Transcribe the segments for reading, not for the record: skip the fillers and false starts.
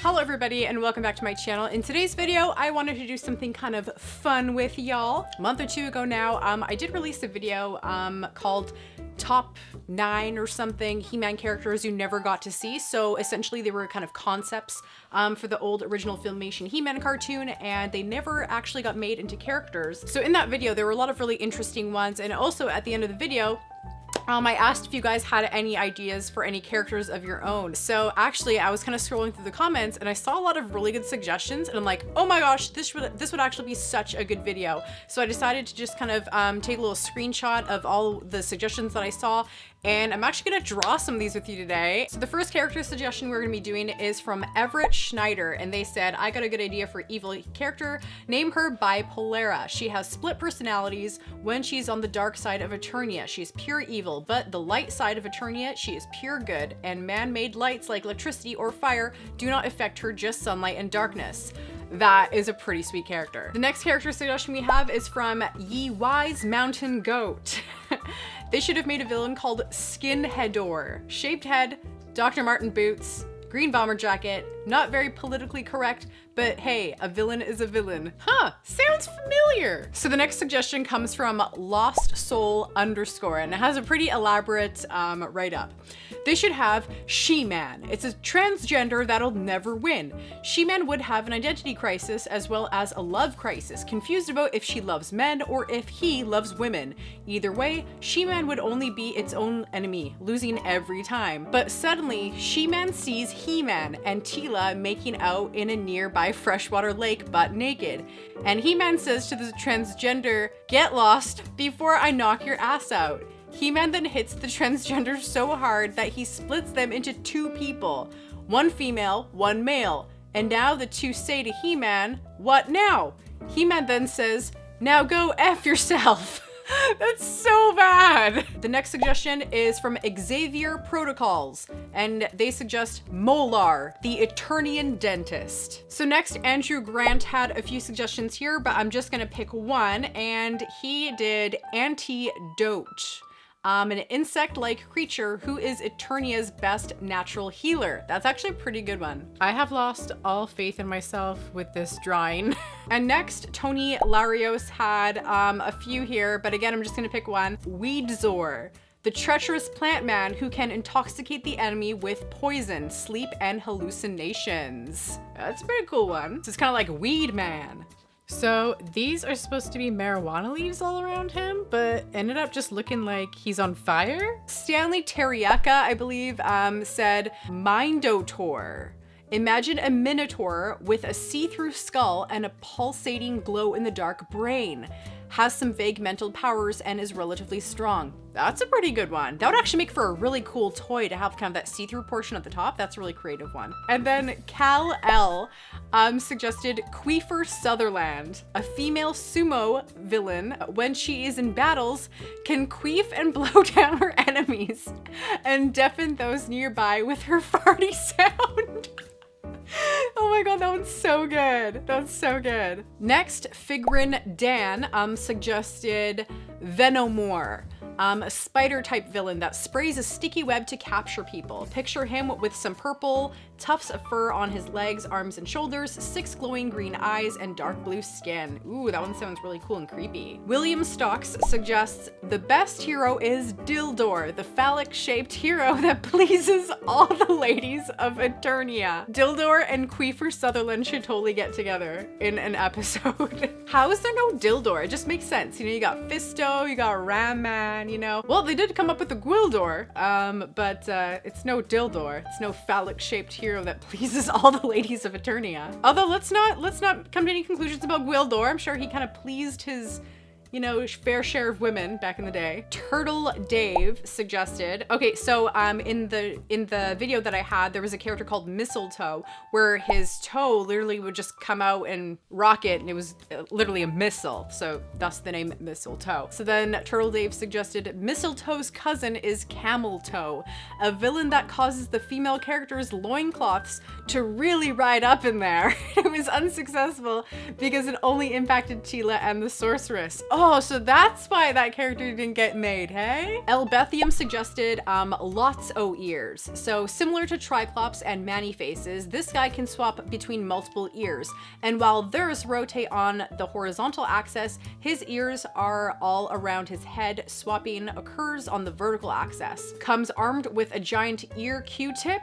Hello everybody and welcome back to my channel. In today's video, I wanted to do something kind of fun with y'all. A month or two ago now, I did release a video called Top 9 or something He-Man characters you never got to see. So essentially they were kind of concepts for the old original Filmation He-Man cartoon, and they never actually got made into characters. So in that video, there were a lot of really interesting ones, and also at the end of the video, I asked if you guys had any ideas for any characters of your own. So actually I was kind of scrolling through the comments and I saw a lot of really good suggestions, and I'm like, oh my gosh, this would actually be such a good video. So I decided to just kind of take a little screenshot of all the suggestions that I saw, and I'm actually gonna draw some of these with you today. So the first character suggestion we're gonna be doing is from Everett Schneider, and they said, I got a good idea for evil character. Name her Bipolara. She has split personalities. When she's on the dark side of Eternia, she's pure evil, but the light side of Eternia, she is pure good, and man-made lights like electricity or fire do not affect her, just sunlight and darkness. That is a pretty sweet character. The next character suggestion we have is from Ye Wise Mountain Goat. They should have made a villain called Skinheador. Shaved head, Dr. Martin boots, green bomber jacket. Not very politically correct, but hey, a villain is a villain. Huh, sounds familiar. So the next suggestion comes from Lost Soul _, and it has a pretty elaborate write-up. They should have She-Man. It's a transgender that'll never win. She-Man would have an identity crisis as well as a love crisis, confused about if she loves men or if he loves women. Either way, She-Man would only be its own enemy, losing every time. But suddenly, She-Man sees He-Man and Teela making out in a nearby freshwater lake butt naked. And He-Man says to the transgender, "Get lost before I knock your ass out." He-Man then hits the transgender so hard that he splits them into two people, one female, one male. And now the two say to He-Man, "What now?" He-Man then says, "Now go F yourself." That's so bad. The next suggestion is from Xavier Protocols, and they suggest Molar, the Eternian dentist. So next, Andrew Grant had a few suggestions here, but I'm just gonna pick one, and he did AntiDote. An insect-like creature who is Eternia's best natural healer. That's actually a pretty good one. I have lost all faith in myself with this drawing. And next, Tony Larios had a few here, but again, I'm just gonna pick one. Weedzor, the treacherous plant man who can intoxicate the enemy with poison, sleep, and hallucinations. That's a pretty cool one. So it's kind of like Weed Man. So these are supposed to be marijuana leaves all around him, but ended up just looking like he's on fire. Stanley Terriaka, I believe, said Mindotor. Imagine a minotaur with a see-through skull and a pulsating glow-in-the-dark brain. Has some vague mental powers and is relatively strong. That's a pretty good one. That would actually make for a really cool toy to have kind of that see-through portion at the top. That's a really creative one. And then Cal L suggested Queefer Sutherland, a female sumo villain. When she is in battles, can queef and blow down her enemies and deafen those nearby with her farty sound. Oh my god, that one's so good. That one's so good. Next, Figrin Dan suggested Venomore. A spider-type villain that sprays a sticky web to capture people. Picture him with some purple tufts of fur on his legs, arms, and shoulders, 6 glowing green eyes, and dark blue skin. Ooh, that one sounds really cool and creepy. William Stocks suggests the best hero is Dildor, the phallic-shaped hero that pleases all the ladies of Eternia. Dildor and Queefer Sutherland should totally get together in an episode. How is there no Dildor? It just makes sense. You know, you got Fisto, you got Ram Man, you know. Well, they did come up with a Gwildor, but it's no Dildor. It's no phallic-shaped hero that pleases all the ladies of Eternia. Although let's not come to any conclusions about Gwildor. I'm sure he kind of pleased his, you know, fair share of women back in the day. Turtle Dave suggested, okay, so in the video that I had, there was a character called Mistletoe where his toe literally would just come out and rocket, and it was literally a missile, so thus the name Mistletoe. So then Turtle Dave suggested Mistletoe's cousin is Camel Toe, a villain that causes the female character's loincloths to really ride up in there. It was unsuccessful because it only impacted Teela and the sorceress. Oh, so that's why that character didn't get made, hey? Elbethium suggested lots o' ears. So similar to Triclops and Manifaces, this guy can swap between multiple ears. And while theirs rotate on the horizontal axis, his ears are all around his head. Swapping occurs on the vertical axis. Comes armed with a giant ear Q-tip.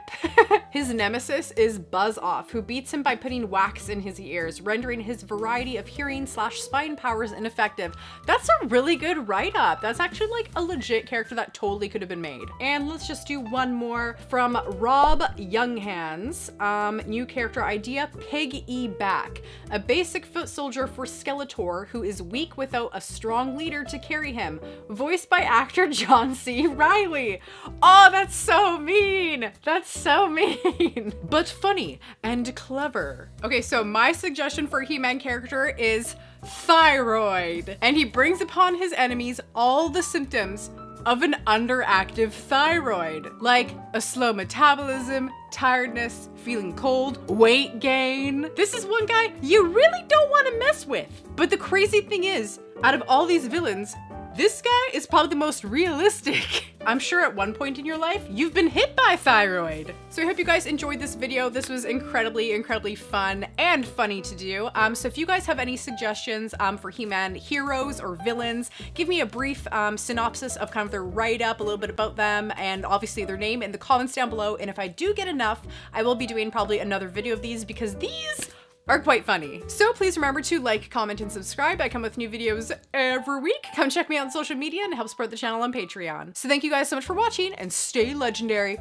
His nemesis is Buzz Off, who beats him by putting wax in his ears, rendering his variety of hearing / spine powers ineffective. That's a really good write-up. That's actually like a legit character that totally could have been made. And let's just do one more from Rob Younghands. New character idea, Pig E Back. A basic foot soldier for Skeletor who is weak without a strong leader to carry him. Voiced by actor John C. Reilly. Oh, that's so mean. That's so mean. But funny and clever. Okay, so my suggestion for He-Man character is Thyroid. And he brings upon his enemies all the symptoms of an underactive thyroid, like a slow metabolism, tiredness, feeling cold, weight gain. This is one guy you really don't want to mess with. But the crazy thing is, out of all these villains, this guy is probably the most realistic. I'm sure at one point in your life, you've been hit by thyroid. So I hope you guys enjoyed this video. This was incredibly fun and funny to do. So if you guys have any suggestions for He-Man heroes or villains, give me a brief synopsis of kind of their write-up, a little bit about them, and obviously their name in the comments down below. And if I do get enough, I will be doing probably another video of these because these are quite funny. So please remember to like, comment, and subscribe. I come with new videos every week. Come check me out on social media and help support the channel on Patreon. So thank you guys so much for watching and stay legendary.